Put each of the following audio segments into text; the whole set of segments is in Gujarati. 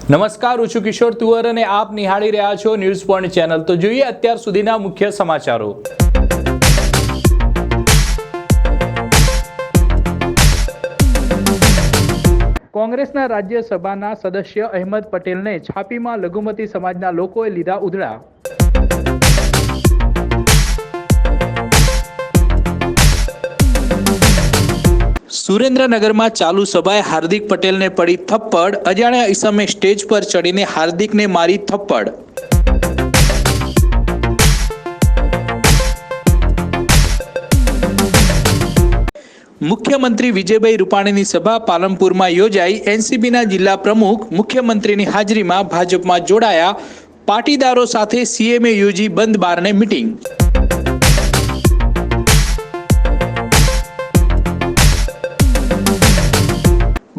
નમસ્કાર, હું છું કિશોર તુવર અને આપ નિહાળી રહ્યા છો ન્યૂઝ પોઈન્ટ ચેનલ। તો જોઈએ અત્યાર સુધીના મુખ્ય સમાચારો। કોંગ્રેસના રાજ્યસભાના સદસ્ય અહેમદ પટેલને છાપીમાં લઘુમતી સમાજના લોકોએ લીધા ઉધડા। સુરેન્દ્રનગરમાં ચાલુ સભાએ હાર્દિક પટેલને પડી થપ્પડ। અજાણ્યા ઈસમે સ્ટેજ પર ચડીને હાર્દિકને મારી થપ્પડ। મુખ્યમંત્રી વિજયભાઈ રૂપાણીની સભા પાલનપુરમાં યોજાઈ। એનસીપીના જિલ્લા પ્રમુખ મુખ્યમંત્રીની હાજરીમાં ભાજપમાં જોડાયા। પાટીદારો સાથે સીએમએ યોજી બંધ બારણે મીટિંગ।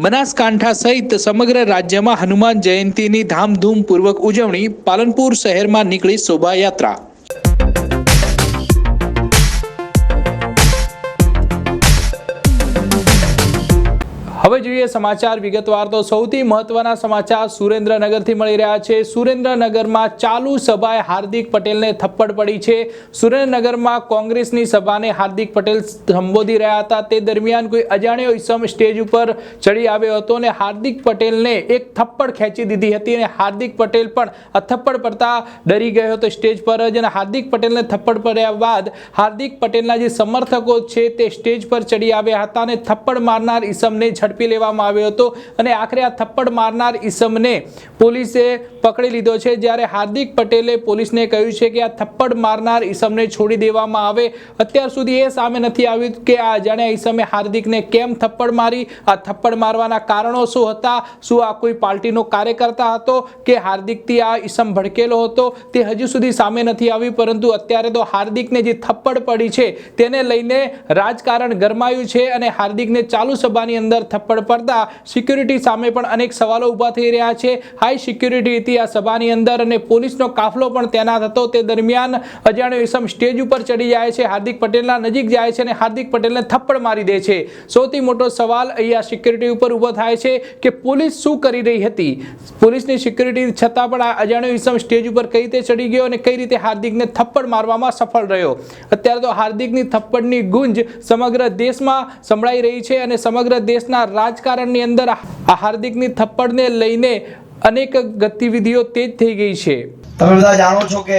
બનાસકાંઠા સહિત સમગ્ર રાજ્યમાં હનુમાન જયંતીની ધામધૂમપૂર્વક ઉજવણી। પાલનપુર શહેરમાં નીકળી શોભાયાત્રા। હવે જોઈએ સમાચાર વિગતવાર। તો સૌથી મહત્વના સમાચાર સુરેન્દ્રનગરથી મળી રહ્યા છે। સુરેન્દ્રનગરમાં ચાલુ સભાએ હાર્દિક પટેલને થપ્પડ પડી છે। સુરેન્દ્રનગરમાં કોંગ્રેસની સભાને હાર્દિક પટેલ સંબોધી રહ્યા હતા। તે દરમિયાન કોઈ અજાણ્યો ઈસમ સ્ટેજ ઉપર ચડી આવ્યો હતો અને હાર્દિક પટેલને એક થપ્પડ ખેંચી દીધી હતી અને હાર્દિક પટેલ પણ આ થપ્પડ પડતા ડરી ગયો હતો સ્ટેજ પર જ। અને હાર્દિક પટેલને થપ્પડ પડ્યા બાદ હાર્દિક પટેલના જે સમર્થકો છે તે સ્ટેજ પર ચડી આવ્યા હતા અને થપ્પડ મારનાર ઈસમને ઝડપી લેવામાં આવ્યો હતો અને આખરે આ થપ્પડ મારનાર ઈસમને પોલીસે પકડી લીધો છે। જ્યારે હાર્દિક પટેલે પોલીસને કહ્યું છે કે આ થપ્પડ મારનાર ઈસમને છોડી દેવામાં આવે। અત્યાર સુધી એ સામે નથી આવ્યું કે આ અજાણ્યા ઈસમે હાર્દિકને કેમ થપ્પડ મારી, આ થપ્પડ મારવાના કારણો શું હતા, શું આ કોઈ પાર્ટીનો કાર્યકર્તા હતો કે હાર્દિકથી આ ઈસમ ભડકેલો હતો, તે હજુ સુધી સામે નથી આવ્યું। પરંતુ અત્યારે તો હાર્દિકને જે થપ્પડ પડી છે તેને લઈને રાજકારણ ગરમાયું છે અને હાર્દિકને ચાલુ સભાની અંદર થપ્પડ પડતા સિક્યુરિટી સામે પણ અનેક સવાલો ઊભા થઈ રહ્યા છે। હાઈ સિક્યુરિટી હતી આ સભાની અંદર અને પોલીસનો કાફલો પણ તૈનાત હતો। તે દરમિયાન અજાણ્યો ઈસમ સ્ટેજ ઉપર ચડી જાય છે, હાર્દિક પટેલના નજીક જાય છે અને હાર્દિક પટેલને થપ્પડ મારી દે છે। સૌથી મોટો સવાલ અહીંયા સિક્યુરિટી ઉપર ઊભો થાય છે કે પોલીસ શું કરી રહી હતી। પોલીસની સિક્યુરિટી છતાં પણ આ અજાણ્યો ઈસમ સ્ટેજ ઉપર કઈ રીતે ચડી ગયો અને કઈ રીતે હાર્દિકને થપ્પડ મારવામાં સફળ રહ્યો। અત્યારે તો હાર્દિકની થપ્પડની ગુંજ સમગ્ર દેશમાં સંભળાઈ રહી છે અને સમગ્ર દેશના રાજકારણની અંદર આ હાર્દિકની થપ્પડને લઈને અનેક ગતિવિધિઓ તેજ થઈ ગઈ છે। તમે બધા જાણો છો કે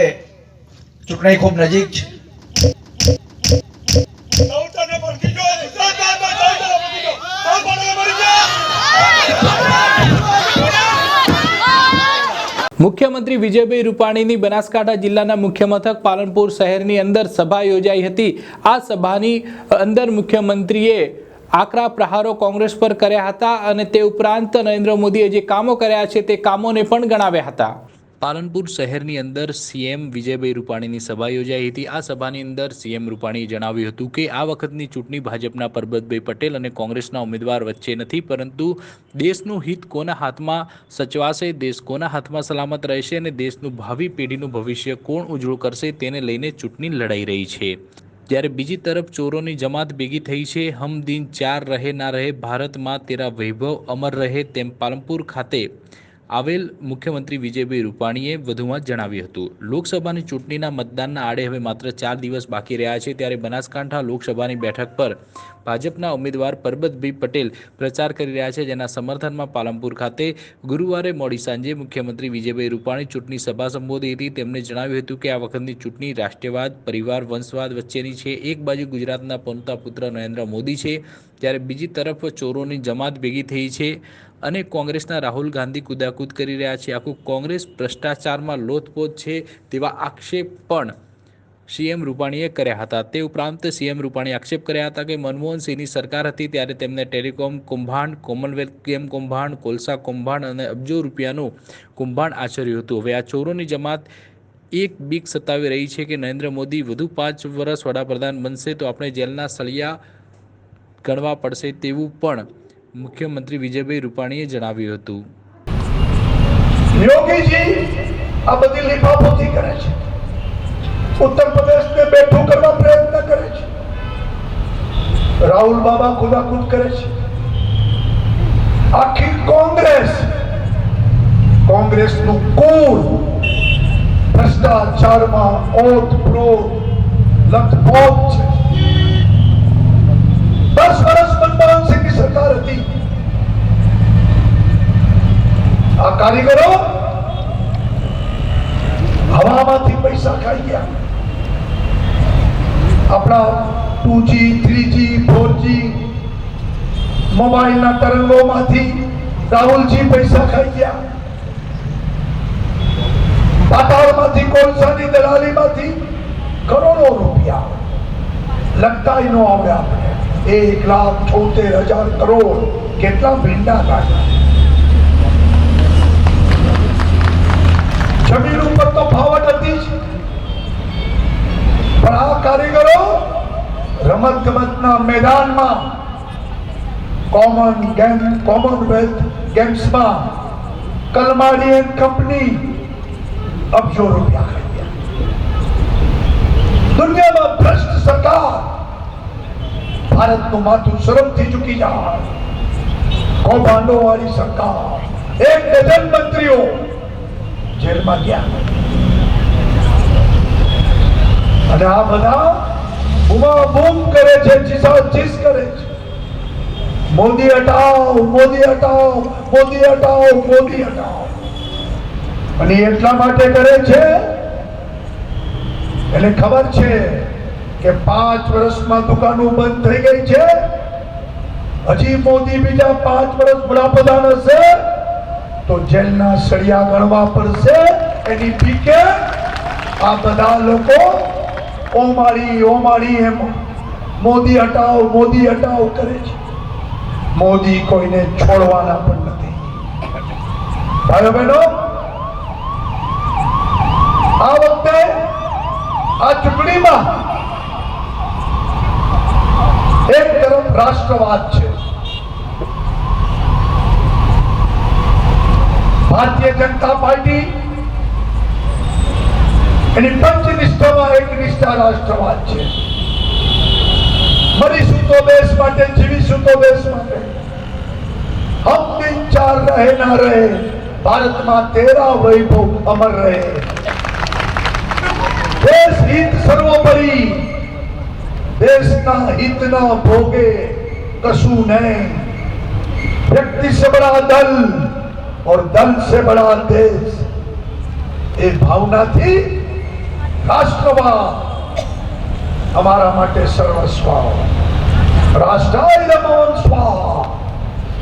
ચૂંટણી ખૂબ નજીક છે। મુખ્યમંત્રી વિજયભાઈ રૂપાણીની બનાસકાંઠા જિલ્લાના મુખ્ય મથક પાલનપુર શહેરની અંદર સભા યોજાઈ હતી। આ સભાની અંદર મુખ્યમંત્રીએ આકરા પ્રહારો કોંગ્રેસ પર કર્યા હતા અને તે ઉપરાંત નરેન્દ્ર મોદીએ જે કામો કર્યા છે તે કામોને પણ ગણાવ્યા હતા। પાલનપુર શહેરની અંદર સીએમ વિજયભાઈ રૂપાણીની સભા યોજાઈ હતી। આ સભાની અંદર સીએમ રૂપાણીએ જણાવ્યું હતું કે આ વખતની ચૂંટણી ભાજપના પરબતભાઈ પટેલ અને કોંગ્રેસના ઉમેદવાર વચ્ચે નથી, પરંતુ દેશનું હિત કોના હાથમાં સચવાશે, દેશ કોના હાથમાં સલામત રહેશે અને દેશનું ભાવિ પેઢીનું ભવિષ્ય કોણ ઉજળું કરશે તેને લઈને ચૂંટણી લડાઈ રહી છે। જ્યારે બીજી તરફ ચોરોની જમાત ભેગી થઈ છે। હમ દિન ચાર રહે ના રહે, ભારતમાં તેરા વૈભવ અમર રહે, તેમ પાલનપુર ખાતે આવેલ મુખ્યમંત્રી વિજયભાઈ રૂપાણીએ વધુમાં જણાવ્યું હતું। લોકસભાની ચૂંટણીના મતદાનના આડે હવે માત્ર 4 દિવસ બાકી રહ્યા છે, ત્યારે બનાસકાંઠા લોકસભાની બેઠક પર ભાજપના ઉમેદવાર પરબતભાઈ પટેલ પ્રચાર કરી રહ્યા છે, જેના સમર્થનમાં પાલનપુર ખાતે ગુરુવારે મોડી સાંજે મુખ્યમંત્રી વિજયભાઈ રૂપાણી ચૂંટણી સભા સંબોધી હતી। તેમણે જણાવ્યું હતું કે આ વખતની ચૂંટણી રાષ્ટ્રવાદ, પરિવાર, વંશવાદ વચ્ચેની છે। એક બાજુ ગુજરાતના પનોતા પુત્ર નરેન્દ્ર મોદી છે, જ્યારે બીજી તરફ ચોરોની જમાત ભેગી થઈ છે અને કોંગ્રેસના રાહુલ ગાંધી કુદાકૂદ કરી રહ્યા છે। આખું કોંગ્રેસ ભ્રષ્ટાચારમાં લોથપોથ છે તેવા આક્ષેપ પણ સીએમ રૂપાણીએ કર્યા હતા। તે ઉપરાંત સીએમ રૂપાણીએ આક્ષેપ કર્યા હતા કે મનમોહન સિંહની સરકાર હતી ત્યારે તેમને ટેલિકોમ કૌભાંડ, કોમનવેલ્થ ગેમ કૌભાંડ, કોલસા કૌભાંડ અને અબજો રૂપિયાનું કૌભાંડ આચર્યું હતું। હવે આ ચોરોની જમાત એક બીક સતાવી રહી છે કે નરેન્દ્ર મોદી વધુ 5 વર્ષ વડાપ્રધાન બનશે તો આપણે જેલના સળિયા ગણવા પડશે તેવું પણ મુખ્યમંત્રી વિજયભાઈ રૂપાણીએ જણાવ્યું હતું। યોગીજી આ બધી લીફાફોથી કરે છે, ઉત્તર પ્રદેશને બેઠું કરવા પ્રયત્ન કરે છે, રાહુલ બાબા ખુદાખુદ કરે છે, આખી કોંગ્રેસ કોંગ્રેસનું કુળ ભ્રષ્ટાચારમાં ઓતપ્રોત લથપથ છે. 10 વર્ષ મનમોહન સિંહની સરકાર હતી. આ કારીગરો હવામાંથી પૈસા ખાઈ ગયા. આપણા 2G 3G 4G મોબાઈલના તરંગોમાંથી રાહુલજી પૈસા ખાઈ ગયા. પાતાળમાંથી કોલસાની દલાલીમાંથી કરોડો રૂપિયા લગતાય નો આવે. આપણે 1,76,000 કરોડ કેટલા ભીંડા કાઢ્યા. જમીન ઉપર તો ફાવટ હતી જ, પણ આ કારીગરો રમત ગમતના મેદાનમાં કોમનવેલ્થ ગેમ્સમાં કલમાડી એન્ડ કંપની અબજો રૂપિયા ખાઈ ગયા. દુનિયામાં ભ્રષ્ટ સરકાર ભારતનું માથું શરમથી ઝૂકી જાય. કૌભાંડો વાળી સરકાર. 1 ડઝન મંત્રીઓ જેલમાં ગયા. અને આ બધા બૂમાબૂમ કરે છે, ચીસાચીસ કરે છે. મોદી હટાઓ, મોદી હટાઓ, મોદી હટાઓ, મોદી હટાઓ. અને એટલા માટે કરે છે, એને ખબર છે કે 5 વર્ષમાં દુકાનો બંધ થઈ ગઈ છે. હજી મોદી બીજા 5 વર્ષ વડાપ્રધાન હશે તો જેલના સળિયા ગણવા પડશે. એની બીકે આ બધા લોકો ઓમાળી એમ મોદી હટાઓ કરે છે. મોદી કોઈને છોડવાના પણ નથી. ભાઈઓ બહેનો, આ વખતે આ ચૂંટણીમાં એક તરફ રાષ્ટ્રવાદ છે. ભારતીય જનતા પાર્ટી એની પંચનિષ્ઠામાં એક નિષ્ઠા રાષ્ટ્રવાદ છે. મરીશું તો દેશ માટે, જીવીશું તો દેશ માટે. હમ દિન ચાર રહે ના રહે, ભારતમાં તેરા વૈભવ અમર રહે. દેશ હિત સર્વોપરી, દેશના હિતના ભોગે કશું નહીં. વ્યક્તિ સે બડા દલ और दल से बड़ा देश. એ ભાવનાથી રાષ્ટ્રવાદ અમારા માટે સર્વસ્વ. રાષ્ટ્રાય નમઃ સ્વાહા,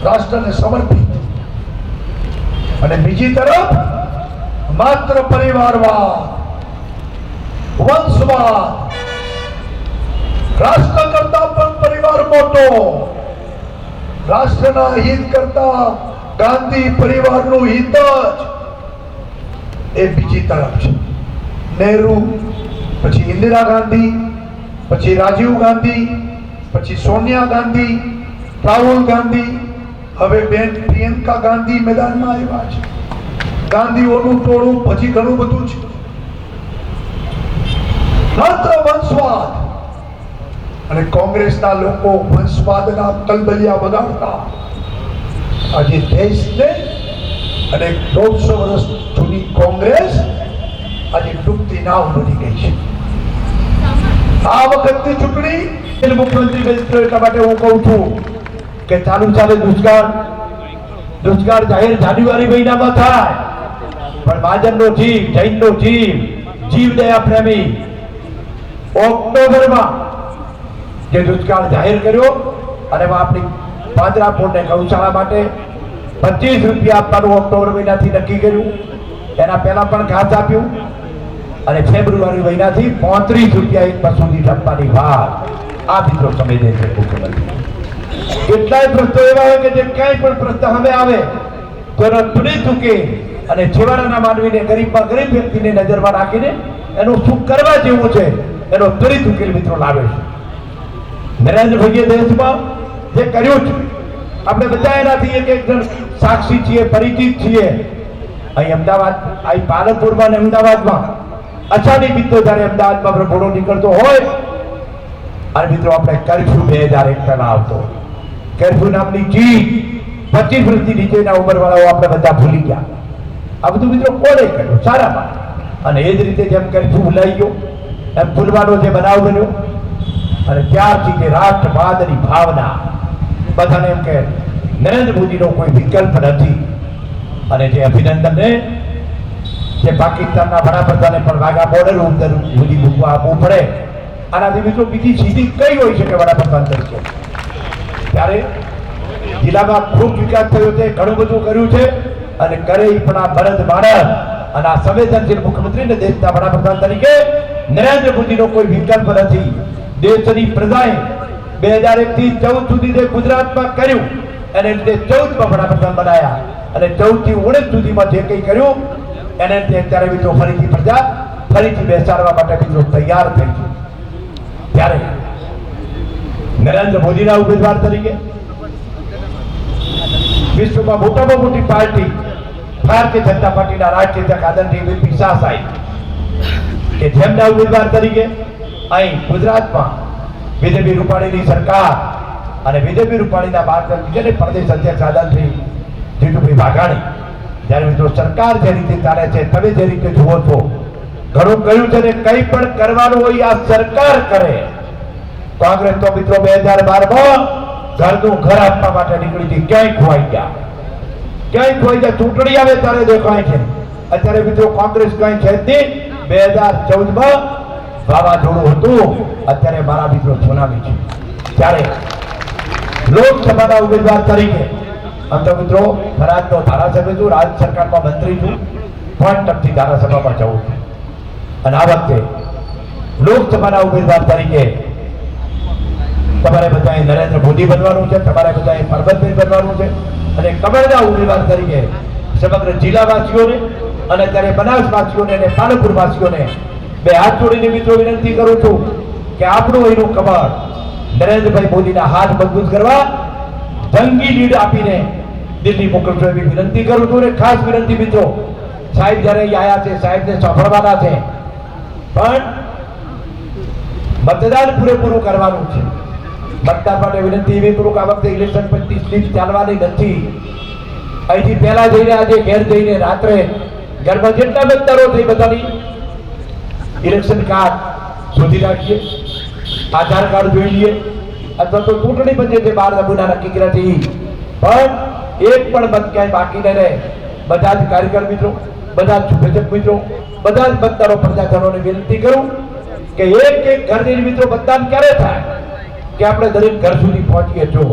રાષ્ટ્રને સમર્પિત. અને બીજી તરફ માત્ર પરિવારવાદ, વંશવાદ. રાષ્ટ્ર કરતા પણ પરિવાર મોટો. રાષ્ટ્રના હિત કરતા ગાંધી પરિવારનું હિત જ એ બીજી તરફ છે. નહેરુ, પછી ઇન્દિરા ગાંધી, પછી રાજીવ ગાંધી, પછી સોનિયા ગાંધી, રાહુલ ગાંધી, હવે બેન પ્રિયંકા ગાંધી મેદાનમાં આવ્યા છે. ગાંધીઓનું ટોળું પછી ઘણું બધું છે. માત્ર વંશવાદ. અને કોંગ્રેસના લોકો વંશવાદના કલબલિયા વગાડતા આજે દેશને અને 150 વર્ષ જૂની કોંગ્રેસ આજે ડૂબતી નાવ બની ગઈ છે. આ વખતની ચૂંટણી મુખ્યમંત્રી એટલા માટે હું કહું છું કે ચાલુ દુષ્કાળ જાહેર જાન્યુઆરી મહિનામાં થાય, પણ ભાજપનો જીવ, જૈનનો જીવ દયા પ્રેમી ઓક્ટોબરમાં જે દુષ્કાળ જાહેર કર્યો અને આપણી પાંજરાપોળને ગૌશાળા માટે 25 રૂપિયા આપવાનું ઓક્ટોબર મહિનાથી નક્કી કર્યું. એના પહેલા પણ ઘાસ આપ્યું અને ફેબ્રુઆરી મહિનાથી 35 રૂપિયા એક પશુ દીઠ આપવાની વાત આ મિત્રો સમજે છે મુખ્યમંત્રી. કેટલાય પ્રશ્નો એવા હોય કે જે ક્યાંય પણ પ્રશ્ન હવે આવે તો એનો ત્વરિત ચૂકે અને છેવાડાના માનવીને, ગરીબમાં ગરીબ વ્યક્તિને નજરમાં રાખીને એનું શું કરવા જેવું છે એનો ત્વરિત ઉકેલ મિત્રો લાવે છે. નરેન્દ્રભાઈએ દેશમાં જે કર્યું છે આપણે બધા એનાથી એક સાક્ષી છીએ, પરિચિત છીએ. અહીં અમદાવાદ, અહીં પાલનપુરમાં અને અમદાવાદમાં અચાનક મિત્રો જ્યારે અમદાવાદમાં ઘોડો નીકળતો હોય અને મિત્રો આપણે કર્ફ્યુ 2001 આવતો. કર્ફ્યુ નામની ચીજ 25 વર્ષથી નીચેના ઉંમરવાળાઓ આપણે બધા ભૂલી ગયા. આ બધું મિત્રો કોણે કર્યું? સારા માટે. અને એ જ રીતે જેમ કરી ભૂલાઈ ગયો એમ ભૂલવાનો જે બનાવ બન્યો અને ત્યારથી જે રાષ્ટ્રવાદની ભાવના બધાને એમ કે નરેન્દ્ર મોદીનો કોઈ વિકલ્પ નથી. અને જે અભિનંદનને જે પાકિસ્તાનના વડાપ્રધાને પણ વાઘા બોર્ડર ઉપર સુધી મૂકવા આપવું પડે, આનાથી મિત્રો બીજી સીધી કઈ હોઈ શકે વડાપ્રધાન તરીકે? ત્યારે જિલ્લામાં ખૂબ વિકાસ થયો છે, ઘણું બધું કર્યું છે અને કરે એ પણ આ બળદ માણસ અને આ સંવેદનશીલ મુખ્યમંત્રી ને દેશના વડાપ્રધાન તરીકે નરેન્દ્ર મોદીનો કોઈ વિકલ્પ નથી. દેશની પ્રજાએ 2001 થી 14 સુધી જે ગુજરાતમાં કર્યું એને લીધે 14માં વડાપ્રધાન બનાયા અને 14 થી 19 સુધીમાં જે કંઈ કર્યું એને લીધે અત્યારે મિત્રો ફરીથી પ્રજા ફરીથી બેસાડવા માટે મિત્રો તૈયાર થઈ છે. ત્યારે નરેન્દ્ર મોદીના ઉમેદવાર તરીકે વિશ્વમાં મોટામાં મોટી પાર્ટી ભારતીય જનતા પાર્ટીના રાષ્ટ્રીય આદરણીય વીપી શાહ સાહેબ કે જેમના ઉમેદવાર તરીકે અહીં ગુજરાતમાં બીજેપી રૂપાણીની સરકાર અને બીજેપી રૂપાણીના માર્ગદર્શન પ્રદેશ અધ્યક્ષ આદરણીય જીતુભાઈ વાઘાણી જ્યારે મિત્રો સરકાર જે રીતે ચાલે છે તમે જે રીતે જુઓ છો ઘણું કહ્યું છે ને કંઈ પણ કરવાનું હોય આ સરકાર કરે. કોંગ્રેસ તો મિત્રો 2012માં ઘરનું ઘર આપવા માટે નીકળી હતી, ક્યાંય ખોવાઈ ગયા. ચૂંટણી આવે ત્યારે દેખાય છે. અત્યારે મિત્રો કોંગ્રેસ કઈ છે જ નહીં. 2014માં વાવાઝોડું હતું, અત્યારે મારા મિત્રો સુનામી છે. ત્યારે લોકસભાના ઉમેદવાર તરીકે આમ તો મિત્રો થરાદનો ધારાસભ્ય છું, રાજ્ય સરકારમાં મંત્રી છું, 5% ધારાસભામાં જવું છું. અને આ વખતે લોકસભાના ઉમેદવાર તરીકે તમારે બધાએ નરેન્દ્ર મોદી બનવાનું છે, તમારે બધાએ પરબતભાઈ બનવાનું છે. અને કમળના ઉમેદવાર તરીકે સમગ્ર જિલ્લાવાસીઓને અને ત્યારે બનાસવાસીઓને અને પાલનપુરવાસીઓને બે હાથ જોડીને મિત્રો વિનંતી કરું છું કે આપણું અહીંનું કમળ નરેન્દ્રભાઈ મોદીના હાથ મજબૂત કરવા જંગી લીડ આપીને દિલ્હી મોકલશો એવી વિનંતી કરું છું. અને ખાસ વિનંતી મિત્રો, સાહેબ જ્યારે આવ્યા છે, સાહેબને સાંભળવાના છે, પણ મતદાન પૂરેપૂરું કરવાનું છે. મતદાન માટે વિનંતી એવી કરું કે આ વખતે ઇલેક્શન પછી સ્લીપ ચાલવાની નથી. અહીંથી પહેલા જઈને આજે ઘેર જઈને રાત્રે ઘરમાં જેટલા મતદારો છે બધાની ઇલેક્શન કાર્ડ શોધી રાખીએ, આધાર કાર્ડ જોઈ લઈએ, અથવા તો ચૂંટણી પંચે જે 12 નમૂના નક્કી કર્યા છે પણ એક પણ મત ક્યાંય બાકી ન રહે. બધા જ કાર્યકર મિત્રો, બધા જ શુભેચ્છક મિત્રો, બધા જ મતદારો પ્રજાજનોને વિનંતી કરું કે એક ઘરની મિત્રો મતદાન ક્યારે થાય કે આપણે દરેક ઘર સુધી પહોંચીએ. જો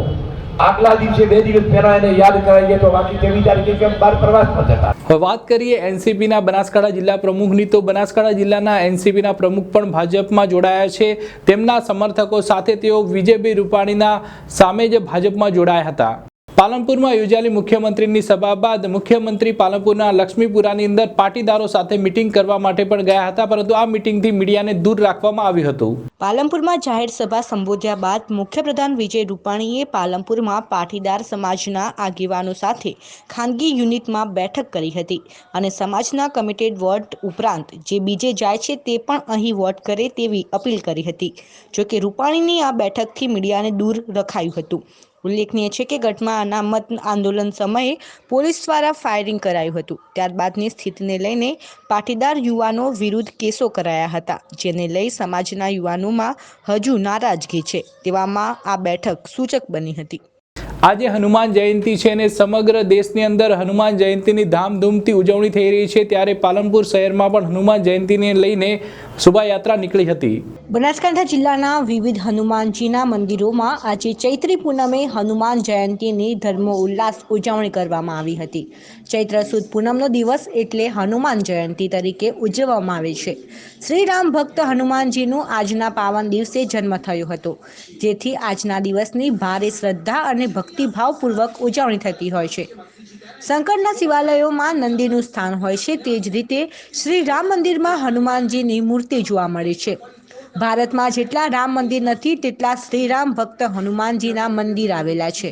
આગલા દિવસે 2 દિવસ પહેલા એને યાદ કરાવીએ તો બાકી 23 તારીખે કેમ બહાર પ્રવાસમાં જતા. હવે વાત કરીએ એનસીપીના બનાસકાંઠા જિલ્લા પ્રમુખની, તો બનાસકાંઠા જિલ્લાના એનસીપીના પ્રમુખ પણ ભાજપમાં જોડાયા છે. તેમના સમર્થકો સાથે તેઓ વિજયભાઈ રૂપાણીના સામે જ ભાજપમાં જોડાયા હતા. પાલનપુરમાં યોજાયેલી મુખ્યમંત્રીની સભા બાદ મુખ્યમંત્રી પાલનપુરના લક્ષ્મીપુરાની અંદર પાટીદારો સાથે મીટિંગ કરવા માટે પણ ગયા હતા, પરંતુ આ મીટિંગથી મીડિયાને દૂર રાખવામાં આવ્યું હતું. પાલનપુરમાં જાહેર સભા સંબોધ્યા બાદ મુખ્યપ્રધાન વિજય રૂપાણીએ પાલનપુરમાં પાટીદાર સમાજના આગેવાનો સાથે ખાનગી યુનિટમાં બેઠક કરી હતી અને સમાજના કમિટેડ વોટ ઉપરાંત જે બીજે જાય છે તે પણ અહીં વોટ કરે તેવી અપીલ કરી હતી. જોકે રૂપાણીની આ બેઠકથી મીડિયાને દૂર રખાયું હતું. ઉલ્લેખનીય છે કે ગઢમાં અનામત આંદોલન સમયે પોલીસ દ્વારા ફાયરિંગ કરાયું હતું. ત્યારબાદની સ્થિતિને લઈને પાટીદાર યુવાનો વિરુદ્ધ કેસો કરાયા હતા, જેને લઈ સમાજના યુવાનોમાં હજુ નારાજગી છે. તેવામાં આ બેઠક સૂચક બની હતી. આજે હનુમાન જયંતિ છે અને સમગ્ર દેશની અંદર હનુમાન જયંતિની ધામધૂમથી ઉજવણી થઈ રહી છે, ત્યારે પાલનપુર શહેરમાં પણ હનુમાન જયંતિને લઈને શોભાયાત્રા નીકળી હતી. બનાસકાંઠા જિલ્લાના વિવિધ હનુમાનજીના મંદિરોમાં આજે ચૈત્રી પૂનમે હનુમાન જયંતિની ધર્મોલ્લાસ ઉજવણી કરવામાં આવી હતી. ચૈત્ર સુદ પૂનમનો દિવસ એટલે હનુમાન જયંતિ તરીકે ઉજવવામાં આવે છે. શ્રી રામ ભક્ત હનુમાનજીનું આજના પાવન દિવસે જન્મ થયો હતો, જેથી આજના દિવસની ભારે શ્રદ્ધા અને ભક્તિભાવપૂર્વક ઉજવણી થતી હોય છે. શંકરના શિવાલયોમાં નંદીનું સ્થાન હોય છે, તે જ રીતે શ્રી રામ મંદિરમાં હનુમાનજીની મૂર્તિ જોવા મળે છે. ભારતમાં જેટલા રામ મંદિર નથી તેટલા શ્રીરામ ભક્ત હનુમાનજીના મંદિર આવેલા છે.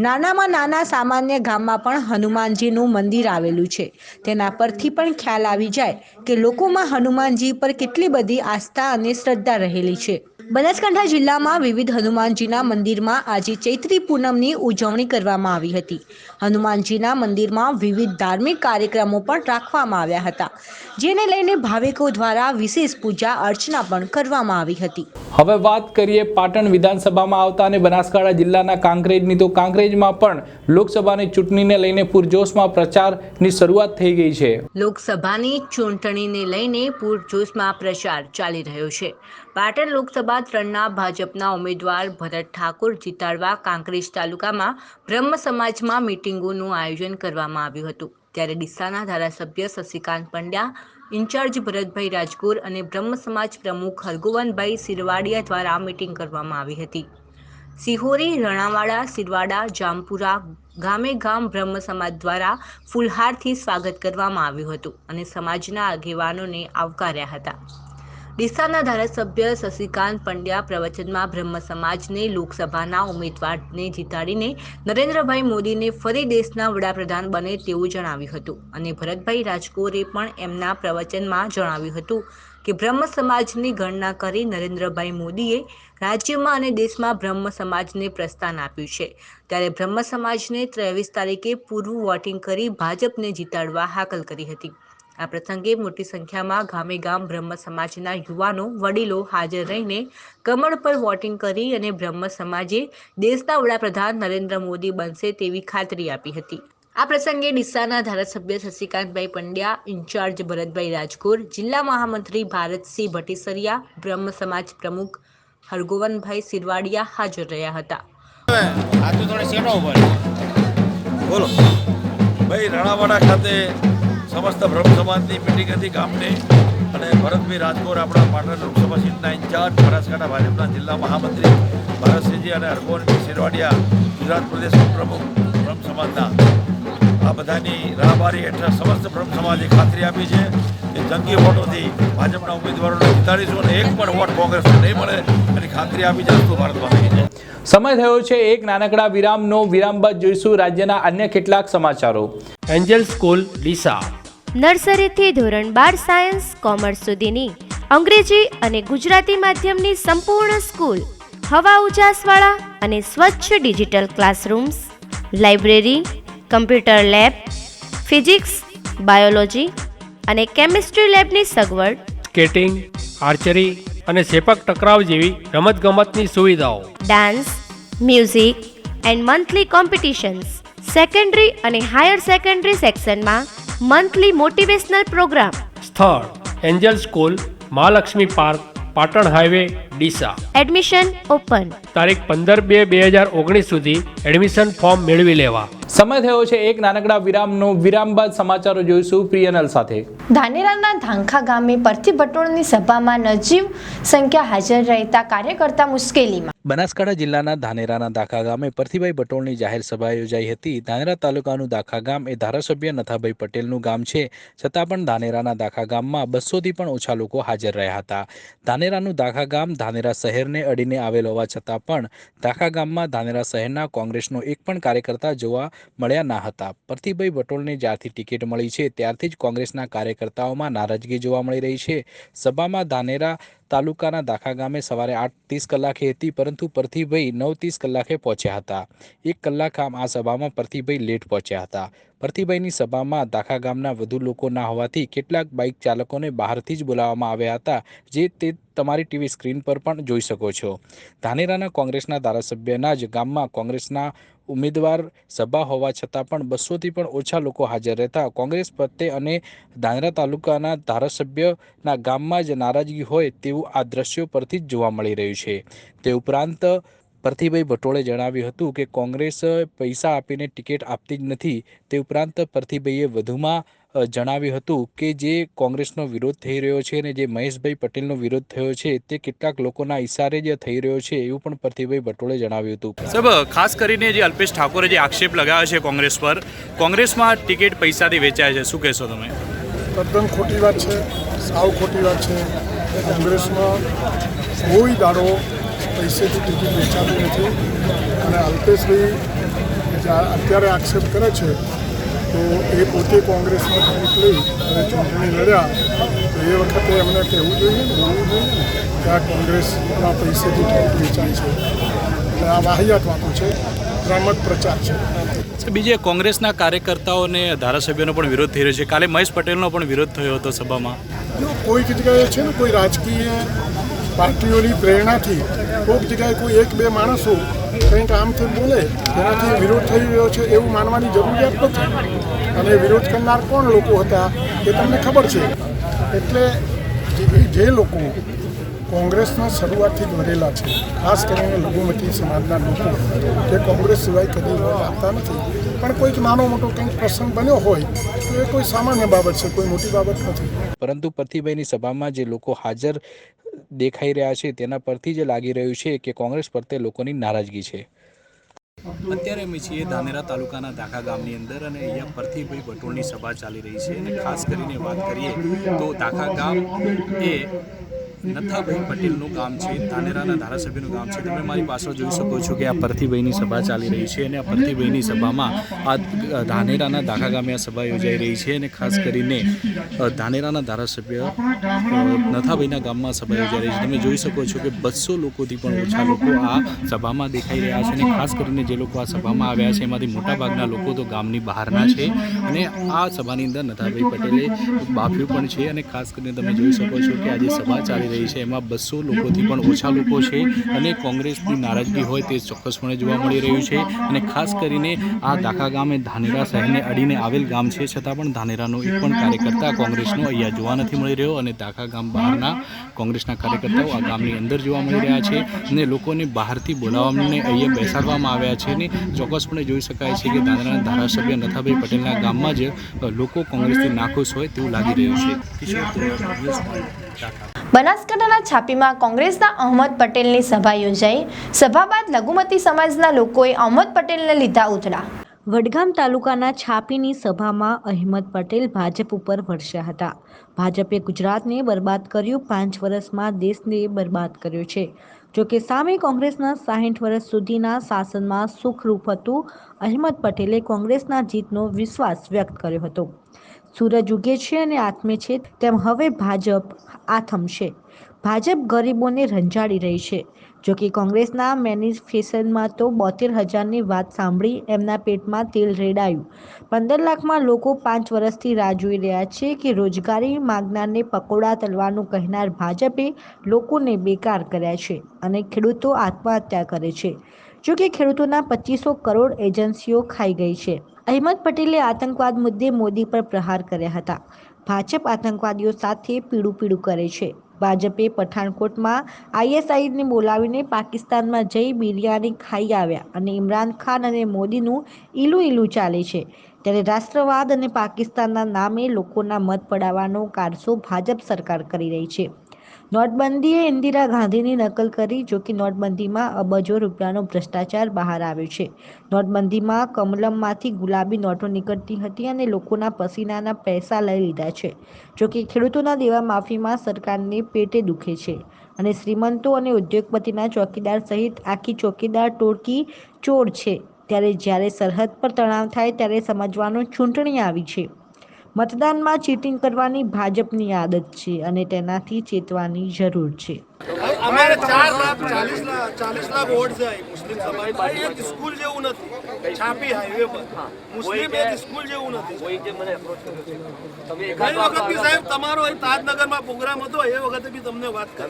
નાનામાં નાના સામાન્ય ગામમાં પણ હનુમાનજીનું મંદિર આવેલું છે. તેના પરથી પણ ખ્યાલ આવી જાય કે લોકોમાં હનુમાનજી પર કેટલી બધી આસ્થા અને શ્રદ્ધા રહેલી છે. બનાસકાંઠા જિલ્લામાં વિવિધ હનુમાનજીના મંદિરમાં આજે ચૈત્રી પૂનમની ઉજવણી કરવામાં આવી હતી. હનુમાનજીના મંદિરમાં વિવિધ ધાર્મિક કાર્યક્રમો પણ રાખવામાં આવ્યા હતા, જેને લઈને ભાવિકો દ્વારા વિશેષ પૂજા અર્ચના પણ કરવામાં આવી હતી. હવે વાત કરીએ પાટણ વિધાનસભામાં આવતા અને બનાસકાંઠા જિલ્લાના કાંકરેજની. તો કાંકરેજમાં પણ લોકસભાની ચૂંટણીને લઈને પૂરજોશમાં પ્રચારની શરૂઆત થઈ ગઈ છે. લોકસભાની ચૂંટણીને લઈને પૂરજોશમાં પ્રચાર ચાલી રહ્યો છે. પાટણ લોકસભા 3ના ભાજપના ઉમેદવાર ભરત ઠાકોર જીતાડવા કાંકરેજ તાલુકામાં બ્રહ્મ સમાજમાં મિટિંગોનું આયોજન કરવામાં આવ્યું હતું. ત્યારે ડીસાના ધારાસભ્ય શશિકાંત પંડ્યા, ઇન્ચાર્જ ભરતભાઈ રાજગોર અને બ્રહ્મ સમાજ પ્રમુખ હરગોવનભાઈ સિરવાડિયા દ્વારા મિટિંગ કરવામાં આવી હતી. સિહોરી, રણાવાડા, સિરવાડા, જામપુરા ગામે ગામ બ્રહ્મ સમાજ દ્વારા ફૂલહારથી સ્વાગત કરવામાં આવ્યું હતું અને સમાજના આગેવાનોને આવકાર્યા હતા. ડીસાના ધારાસભ્ય શશિકાંત પંડ્યા પ્રવચનમાં બ્રહ્મ સમાજને લોકસભાના ઉમેદવારને જીતાડીને નરેન્દ્રભાઈ મોદીને ફરી દેશના વડાપ્રધાન બને તેવું જણાવ્યું હતું અને ભરતભાઈ રાજગોરે પણ એમના પ્રવચનમાં જણાવ્યું હતું કે બ્રહ્મ સમાજની ગણના કરી નરેન્દ્રભાઈ મોદીએ રાજ્યમાં અને દેશમાં બ્રહ્મ સમાજને પ્રસ્થાન આપ્યું છે. ત્યારે બ્રહ્મ સમાજને 23 તારીખે પૂર્વ વોટિંગ કરી ભાજપને જીતાડવા હાકલ કરી હતી. આ પ્રસંગે મોટી સંખ્યામાં ગામે ગામ બ્રહ્મ સમાજના યુવાનો, વડીલો હાજર રહીને કમળ પર વોટિંગ કરી અને બ્રહ્મ સમાજે દેશના વડાપ્રધાન નરેન્દ્ર મોદી બનશે તેવી ખાતરી આપી હતી. આ પ્રસંગે ડીસાના ધારાસભ્ય શશિકાંતભાઈ પંડ્યા, ઇન્ચાર્જ ભરતભાઈ રાજગોર, જિલ્લા મહામંત્રી ભારતસિંહ ભટ્ટીસરિયા, બ્રહ્મ સમાજ પ્રમુખ હરગોવનભાઈ સિરવાડિયા હાજર રહ્યા હતા. બોલો ભાઈ, રણાવાડા ખાતે સમસ્ત બ્રહ્મ સમાજની મિટિંગ હતી ગામની અને ભરતભાઈ રાજગોર આપણા પાટણ લોકસભા સીટના ઇન્ચાર્જ, બનાસકાંઠા ભાજપના જિલ્લા મહામંત્રી ભારતસિંહજી અને હરગોવનભાઈ સિરવાડિયા ગુજરાત પ્રદેશ પ્રમુખ બ્રહ્મ સમાજના આ બધાની રાહબારી હેઠળ સમસ્ત બ્રહ્મ સમાજે ખાતરી આપી છે કે જંગી વોટોથી ભાજપના ઉમેદવારોને જીતાડીશું અને એક પણ વોટ કોંગ્રેસને નહીં મળે એની ખાતરી આપી છે. ભારતમાં થઈ છે. સમય થયો છે એક નાનકડા વિરામનો. વિરામ બાદ જોઈશું રાજ્યના અન્ય કેટલાક સમાચારો. એન્જલ સ્કૂલ ડીસા નર્સરીથી ધોરણ 12 સાયન્સ કોમર્સ સુધીની અંગ્રેજી અને ગુજરાતી માધ્યમની સંપૂર્ણ સ્કૂલ, હવા ઉજાસવાળા અને સ્વચ્છ digital classrooms, library, computer lab, physics, biology અને કેમિસ્ટ્રી લેબની સગવડ, સ્કેટિંગ, આર્ચરી અને સેપક ટકરાવ જેવી રમતગમતની સુવિધાઓ, dance, music and monthly competitions, secondary અને હાયર સેકન્ડરી સેક્શનમાં મંથલી મોટિવેશનલ પ્રોગ્રામ. સ્થળ Angel school, Mahalakshmi park, Patan highway, Deesa. Admission open. તારીખ 15/2/2019 સુધી એડમિશન ફોર્મ મેળવી લેવા. સમય થયો છે એક નાનકડા વિરામનો. વિરામ બાદ સમાચારો જોઈશું પ્રિયનલ સાથે. ધાનેરાના ધાંખા ગામે પરથી બટોળની સભામાં નજીવ સંખ્યા હાજર રહેતા કાર્યકર્તા મુશ્કેલીમાં. બનાસકાંઠા જિલ્લાના ધાનેરાના દાખા ગામે પરથીભાઈ બટોળની જાહેર સભા યોજાઈ હતી. ધાનેરા તાલુકાનું દાખા ગામ એ ધારાસભ્ય નથાભાઈ પટેલનું ગામ છે, છતાં પણ ધાનેરાના દાખા ગામમાં 200થી પણ ઓછા લોકો હાજર રહ્યા હતા. ધાનેરાનું દાખા ગામ ધાનેરા શહેરને અડીને આવેલ હોવા છતાં પણ દાખા ગામમાં ધાનેરા શહેરના કોંગ્રેસનો એક પણ કાર્યકર્તા જોવા મળ્યા ના હતા. પરથીભાઈ બટોળને જ્યારથી ટિકિટ મળી છે ત્યારથી જ કોંગ્રેસના કાર્યકર્તાઓમાં નારાજગી જોવા મળી રહી છે. સભામાં ધાનેરા તાલુકાના દાખા ગામે સવારે 8:30 કલાકે હતી, પરંતુ પરથીભાઈ 9:30 કલાકે પહોંચ્યા હતા. 1 કલાક આ સભામાં પરથીભાઈ લેટ પહોંચ્યા હતા. પરથીભાઈની સભામાં દાખા ગામના વધુ લોકો ના હોવાથી કેટલાક બાઇક ચાલકોને બહારથી જ બોલાવવામાં આવ્યા હતા, જે તે તમારી ટીવી સ્ક્રીન પર પણ જોઈ શકો છો. ધાનેરાના કોંગ્રેસના ધારાસભ્યના જ ગામમાં કોંગ્રેસના ઉમેદવાર સભા હોવા છતાં પણ 200થી પણ ઓછા લોકો હાજર રહેતા કોંગ્રેસ પ્રત્યે અને ધાનેરા તાલુકાના ધારાસભ્યના ગામમાં જ નારાજગી હોય તેવું આ દ્રશ્યો પરથી જ જોવા મળી રહ્યું છે. તે ઉપરાંત પરથીભાઈ બટોળે જણાવ્યું હતું કે કોંગ્રેસ પૈસા આપીને ટિકિટ આપતી જ નથી. તે ઉપરાંત પરથીભાઈએ વધુમાં જણાવ્યું હતું કે જે કોંગ્રેસનો વિરોધ થઈ રહ્યો છે અને જે મહેશભાઈ પટેલનો વિરોધ થયો છે તે કેટલાક લોકોના ઇશારે જ થઈ રહ્યો છે, એવું પણ પરથીભાઈ બટોળે જણાવ્યું હતું. સાહેબ, ખાસ કરીને જે અલ્પેશ ઠાકોરે જે આક્ષેપ લગાવ્યો છે કોંગ્રેસ પર, કોંગ્રેસમાં ટિકિટ પૈસાથી વેચાય છે, શું કહેશો તમે? તદ્દન ખોટી વાત છે, સાવ ખોટી વાત છે. કોંગ્રેસમાં કોઈ દાડો પૈસેથી ટિકિટ વેચાતી નથી. અને અલ્પેશભાઈ અત્યારે આક્ષેપ કરે છે તો એ પોતે કોંગ્રેસમાં ટિકિટ લઈ અને ચૂંટણી લડ્યા તો એ વખતે એમને કહેવું જોઈએ ને, બોલવું જોઈએ ને કે આ કોંગ્રેસના પૈસેથી ટિકિટ વેચાય છે. એટલે આ વાહિયાત વાતો છે, ભ્રામક પ્રચાર છે. બીજે કોંગ્રેસના કાર્યકર્તાઓ અને ધારાસભ્યોનો પણ વિરોધ થઈ રહ્યો છે. કાલે મહેશ પટેલનો પણ વિરોધ થયો હતો સભામાં. કોઈક જગ્યાએ છે ને કોઈ રાજકીય પાર્ટીઓની પ્રેરણાથી કોઈક જગ્યાએ કોઈ એક બે માણસો કંઈક આમથી બોલે તેનાથી વિરોધ થઈ રહ્યો છે એવું માનવાની જરૂરિયાત નથી. અને વિરોધ કરનાર કોણ લોકો હતા એ તમને ખબર છે. એટલે જે લોકો કોંગ્રેસના શરૂઆતથી દોરેલા છે, ખાસ કરીને લઘુમતી સમાજના લોકો, કે કોંગ્રેસ સિવાય કદી વોટ આપતા નથી. પણ કોઈક નાનો મોટો કંઈક પ્રસંગ બન્યો હોય તો એ કોઈ સામાન્ય બાબત છે, કોઈ મોટી બાબત નથી. પરંતુ પ્રતિભાઈની સભામાં જે લોકો હાજર દેખાઈ રહ્યા છે તેના પરથી જ લાગી રહ્યું છે કે કોંગ્રેસ પ્રત્યે લોકોની નારાજગી છે. અત્યારે અમે છીએ ધાનેરા તાલુકાના દાખા ગામની અંદર અને અહીંયા પરથીભાઈ ભટોળની સભા ચાલી રહી છે. અને ખાસ કરીને વાત કરીએ તો દાખા ગામ એ નથાભાઈ પટેલનું ગામ છે, ધાનેરાના ધારાસભ્યનું ગામ છે. તમે મારી પાછળ જોઈ શકો છો કે આ પરથીભાઈની સભા ચાલી રહી છે અને આ પરથીભાઈની સભામાં આ ધાનેરાના દાખા ગામે આ સભા યોજાઈ રહી છે. અને ખાસ કરીને ધાનેરાના ધારાસભ્ય નથાભાઈના ગામમાં સભા યોજાઈ રહી છે. તમે જોઈ શકો છો કે 200 લોકોથી પણ ઓછા લોકો આ સભામાં દેખાઈ રહ્યા છે. અને ખાસ કરીને જે લોકો આ સભામાં આવ્યા છે એમાંથી મોટાભાગના લોકો તો ગામની બહારના છે. અને આ સભાની અંદર નથાભાઈ પટેલે બાફ્યું પણ છે. અને ખાસ કરીને તમે જોઈ શકો છો કે આજે સભા ચાલી રહી છે એમાં 200 લોકોથી પણ ઓછા લોકો છે. અને કોંગ્રેસની નારાજગી હોય તે ચોક્કસપણે જોવા મળી રહ્યું છે. અને ખાસ કરીને આ દાખા ગામ એ ધાનેરા શહેરને અડીને આવેલ ગામ છે, છતાં પણ ધાનેરાનો એક પણ કાર્યકર્તા કોંગ્રેસનો અહીંયા જોવા નથી મળી રહ્યો. અને દાખા ગામ બહારના કોંગ્રેસના કાર્યકર્તાઓ આ ગામની અંદર જોવા મળી રહ્યા છે. અને લોકોને બહારથી બોલાવવાને અહીંયા બેસાડવામાં આવ્યા છે. અને ચોક્કસપણે જોઈ શકાય છે કે ધાનેરાના ધારાસભ્ય નથાભાઈ પટેલના ગામમાં જ લોકો કોંગ્રેસથી નાખુશ હોય તેવું લાગી રહ્યું છે. બનાસકાંઠાના છાપીમાં કોંગ્રેસના અહમદ પટેલની સભા યોજાઈ. સભા બાદ લઘુમતી સમાજના લોકોએ અહમદ પટેલને લીધા ઉથડા. વડગામ તાલુકાના છાપીની સભામાં અહેમદ પટેલ ભાજપ ઉપર વરસ્યા હતા. ભાજપે ગુજરાતને બરબાદ કર્યું, 5 વર્ષમાં દેશને બરબાદ કર્યો છે. જોકે સામે કોંગ્રેસના 60 વર્ષ સુધીના શાસનમાં સુખરૂપ હતું. અહેમદ પટેલે કોંગ્રેસના જીતનો વિશ્વાસ વ્યક્ત કર્યો હતો. સૂરજ ઉગે છે અને આથમે છે તેમ હવે ભાજપ આથમશે. ભાજપ ગરીબોને રંજાડી રહી છે. જોકે કોંગ્રેસના મેનિફેસ્ટોમાં તો 72,000ની વાત સાંભળી એમના પેટમાં તેલ રેડાયું. 15 લાખમાં લોકો 5 વર્ષથી રાહ જોઈ રહ્યા છે કે રોજગારી માંગનારને પકોડા તલવાનું કહેનાર ભાજપે લોકોને બેકાર કર્યા છે અને ખેડૂતો આત્મહત્યા કરે છે. જોકે ખેડૂતોના 2500 કરોડ એજન્સીઓ ખાઈ ગઈ છે. અહેમદ પટેલે આતંકવાદ મુદ્દે મોદી પર પ્રહાર કર્યા હતા. ભાજપ આતંકવાદીઓ સાથે પીડું કરે છે. ભાજપે પઠાણકોટમાં ISIને બોલાવીને પાકિસ્તાનમાં જઈ બિરયાની ખાઈ આવ્યા અને ઇમરાન ખાન અને મોદીનું ઈલું ચાલે છે. ત્યારે રાષ્ટ્રવાદ અને પાકિસ્તાનના નામે લોકોના મત પડાવવાનો કારસો ભાજપ સરકાર કરી રહી છે. નોટબંધીએ ઇન્દિરા ગાંધીની નકલ કરી. જોકે નોટબંધીમાં અબજો રૂપિયાનો ભ્રષ્ટાચાર બહાર આવ્યો છે. નોટબંધીમાં કમલમમાંથી ગુલાબી નોટો નીકળતી હતી અને લોકોના પસીનાના પૈસા લઈ લીધા છે. જોકે ખેડૂતોના દેવા માફીમાં સરકારને પેટે દુખે છે અને શ્રીમંતો અને ઉદ્યોગપતિના ચોકીદાર સહિત આખી ચોકીદાર ટોળકી ચોર છે. ત્યારે જ્યારે સરહદ પર તણાવ થાય ત્યારે સમજવાનું ચૂંટણી આવી છે. મતદાનમાં ચીટિંગ કરવાની ભાજપની આદત છે અને તેનાથી ચેતવાની જરૂર છે. અમારે 40 લાખ વોટ છે મુસ્લિમ સમાજ. એક સ્કૂલ જેવું નથી છાપી હાઈવે પર. મુસ્લિમ એક સ્કૂલ જેવું નથી. ગઈ વખત બી સાહેબ તમારો તાજનગરમાં પ્રોગ્રામ હતો એ વખતે બી તમને વાત કરી.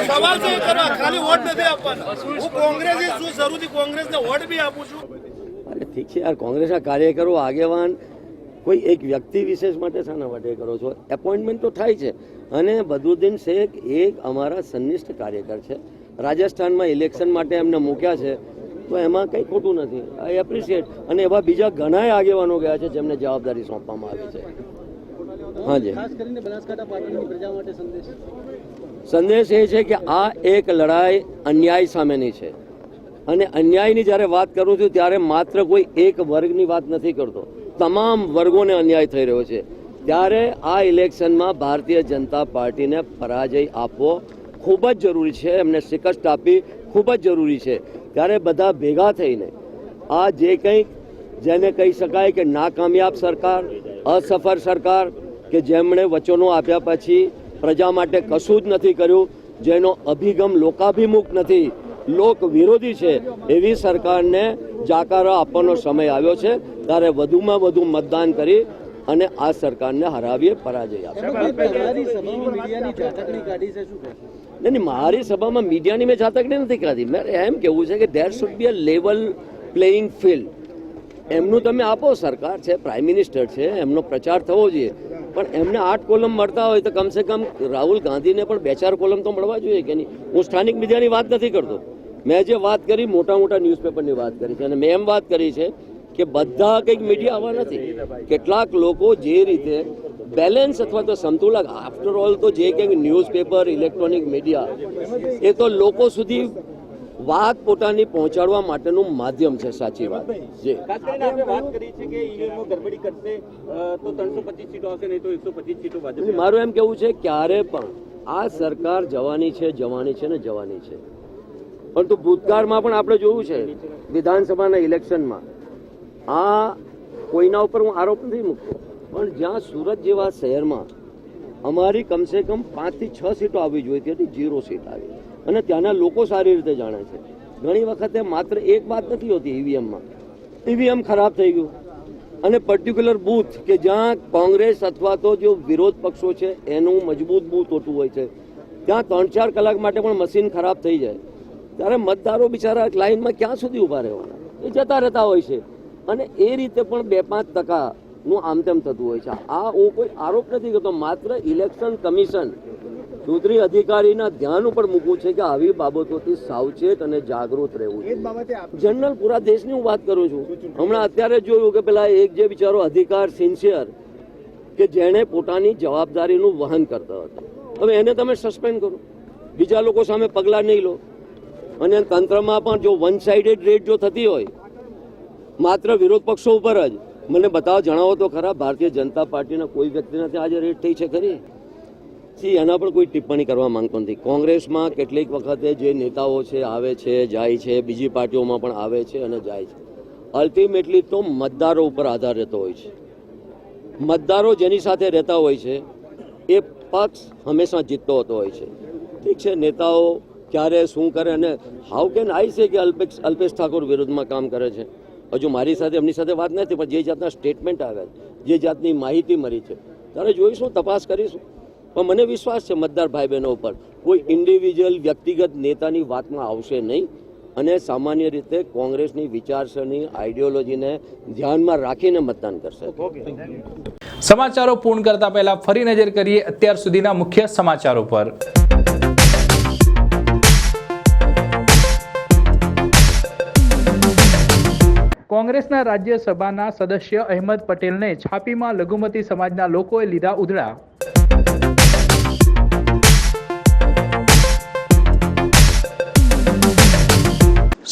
સવાલ છે કરવા, ખાલી વોટ નથી આપવાના. હું કોંગ્રેસી શું શરૂથી કોંગ્રેસને વોટ બી આપું છું. ઠીક છે યાર, કોંગ્રેસના કાર્યકરો આગેવાન કોઈ એક વ્યક્તિ વિશેષ માટે શાના માટે કરો છો? એપોઇન્ટમેન્ટ તો થાય છે. અને બદરુદ્દીન શેખ એક અમારા સન્નિષ્ઠ કાર્યકર છે. રાજસ્થાનમાં ઇલેક્શન માટે એમને મૂક્યા છે તો એમાં કંઈ ખોટું નથી. આઈ એપ્રિશિએટ. અને એવા બીજા ઘણા આગેવાનો ગયા છે જેમને જવાબદારી સોંપવામાં આવી છે. હાજી, સંદેશ એ છે કે આ એક લડાઈ અન્યાય સામેની છે. અને અન્યાયની જ્યારે વાત કરું છું ત્યારે માત્ર કોઈ એક વર્ગની વાત નથી કરતો. તમામ વર્ગોને અન્યાય થઈ રહ્યો છે, ત્યારે આ ઇલેક્શનમાં ભારતીય જનતા પાર્ટીને પરાજય આપવો ખૂબ જ જરૂરી છે, એમને શિકસ્ત આપવી ખૂબ જ જરૂરી છે. ત્યારે બધા ભેગા થઈને આ જે કંઈક જેને કહી શકાય કે નાકામયાબ સરકાર, અસફળ સરકાર, કે જેમણે વચનો આપ્યા પછી પ્રજા માટે કશું જ નથી કર્યું, જેનો અભિગમ લોકાભિમુખ નથી, લોક વિરોધી છે, એવી સરકારને જાકારો આપવાનો સમય આવ્યો છે. ત્યારે વધુમાં વધુ મતદાન કરી અને આ સરકારને હરાવીએ, પરાજય આપીએ. નહીં, મારી સભામાં મીડિયાની મેં જાતકડી નથી કાઢી. મેં એમ કહેવું છે કે there should be a level playing field. એમનું તમે આપો, સરકાર છે, પ્રાઇમ મિનિસ્ટર છે, એમનો પ્રચાર થવો જોઈએ, પણ એમને 8 કોલમ મળતા હોય તો કમસે કમ રાહુલ ગાંધીને પણ 2-4 કોલમ તો મળવા જોઈએ કે નહીં. હું સ્થાનિક મીડિયાની વાત નથી કરતો. મેં જે વાત કરી મોટા મોટા ન્યૂઝપેપરની વાત કરી છે, અને મેં એમ વાત કરી છે કે બધા કંઈક મીડિયા આવા નથી. કેટલાક લોકો જે રીતે બેલેન્સ અથવા તો સમતુલન, આફ્ટર ઓલ તો જે કંઈક ન્યૂઝપેપર, ઇલેક્ટ્રોનિક મીડિયા એ તો લોકો સુધી વાત પોતાની પહોંચાડવા માટેનું માધ્યમ છે. સાચી વાત છે. મારું એમ કેવું છે ક્યારે પણ આ સરકાર જવાની છે ને જવાની છે. પરંતુ ભૂતકાળમાં પણ આપણે જોયું છે વિધાનસભાના ઇલેક્શનમાં, આ કોઈના ઉપર હું આરોપ નથી મૂકતો, પણ જ્યાં સુરત જેવા શહેરમાં અમારી કમસે કમ 5 થી 6 સીટો આવવી જોઈતી હતી, 0 સીટ આવી. અને ત્યાંના લોકો સારી રીતે જાણે છે. ઘણી વખતે માત્ર એક વાત નથી હોતી ઈવીએમમાં, ઈવીએમ ખરાબ થઈ ગયું અને પર્ટિક્યુલર બૂથ કે જ્યાં કોંગ્રેસ અથવા તો જો વિરોધ પક્ષો છે એનું મજબૂત બૂથ હોતું હોય છે, ત્યાં 3-4 કલાક માટે પણ મશીન ખરાબ થઈ જાય, ત્યારે મતદારો બિચારા લાઇનમાં ક્યાં સુધી ઊભા રહેવાના, એ જતા રહેતા હોય છે. અને એ રીતે પણ 2-5% આમ તેમ થતું હોય છે. આ હું કોઈ આરોપ નથી કરતો, માત્ર ઇલેક્શન કમિશન, ચૂંટણી અધિકારીના ધ્યાન ઉપર મૂકવું છે કે આવી બાબતોથી સાવચેત અને જાગૃત રહેવું છે. જનરલ પૂરા દેશની હું વાત કરું છું. હમણાં અત્યારે જોયું કે પેલા એક જે બિચારો અધિકાર સિન્સિયર કે જેણે પોતાની જવાબદારીનું વહન કરતો હતો, હવે એને તમે સસ્પેન્ડ કરો, બીજા લોકો સામે પગલાં નહીં લો. અને તંત્રમાં પણ જો વન સાઇડેડ રેડ જો થતી હોય માત્ર વિરોધ પક્ષો ઉપર જ, મને બતાવો, જણાવો તો ખરા ભારતીય જનતા પાર્ટીના કોઈ વ્યક્તિનાથી આજે રેડ થઈ છે ખરી? એના પર કોઈ ટિપ્પણી કરવા માંગતો નથી. કોંગ્રેસમાં કેટલીક વખતે જે નેતાઓ છે આવે છે જાય છે, બીજી પાર્ટીઓમાં પણ આવે છે અને જાય છે. અલ્ટિમેટલી તો મતદારો ઉપર આધાર રહેતો હોય છે. મતદારો જેની સાથે રહેતા હોય છે એ પક્ષ હંમેશા જીતતો હોતો હોય છે. ઠીક છે, નેતાઓ ક્યારે શું કરે, અને હાઉ કેન આઈ સે કે અલ્પેશ ઠાકોર વિરુદ્ધમાં કામ કરે છે. હજુ મારી સાથે એમની સાથે વાત નથી, પણ જે જાતના સ્ટેટમેન્ટ આવ્યા, જે જાતની માહિતી મળી છે, ત્યારે જોઈશું, તપાસ કરીશું. પણ મને વિશ્વાસ છે મતદાર ભાઈ બહેનો ઉપર કોઈ ઇન્ડિવિજ્યુઅલ વ્યક્તિગત નેતાની વાતમાં આવશે નહીં, અને સામાન્ય રીતે કોંગ્રેસની વિચારસરણી, આઈડિયોલોજીને ધ્યાનમાં રાખીને મતદાન કરશે. સમાચારો પૂર્ણ કરતા પહેલા ફરી નજર કરીએ અત્યાર સુધીના મુખ્ય સમાચારો પર. કોંગ્રેસના રાજ્યસભાના સદસ્ય અહેમદ પટેલને છાપીમાં લઘુમતી સમાજના લોકોએ લીધા ઉધડા.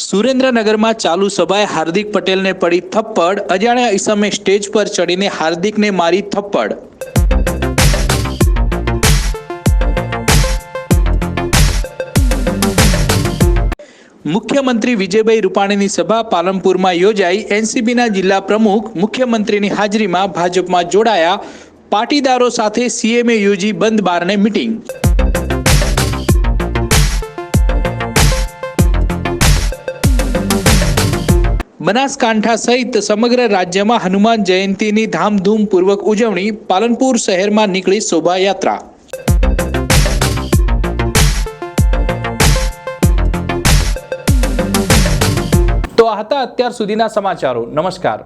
સુરેન્દ્રનગરમાં ચાલુ સભાએ હાર્દિક પટેલને પડી થપ્પડ. અજાણ્યા ઈસમે સ્ટેજ પર ચડીને હાર્દિકને મારી થપ્પડ. મુખ્યમંત્રી વિજયભાઈ રૂપાણીની સભા પાલનપુરમાં યોજાઈ. એનસીપીના જિલ્લા પ્રમુખ મુખ્યમંત્રીની હાજરીમાં ભાજપમાં જોડાયા. પાટીદારો સાથે સીએમએ યોજી બંધ બારણે મીટિંગ. બનાસકાંઠા સહિત સમગ્ર રાજ્યમાં હનુમાન જયંતીની ધામધૂમપૂર્વક ઉજવણી. પાલનપુર શહેરમાં નીકળી શોભાયાત્રા. તો આ હતા અત્યાર સુધીના સમાચારો. નમસ્કાર.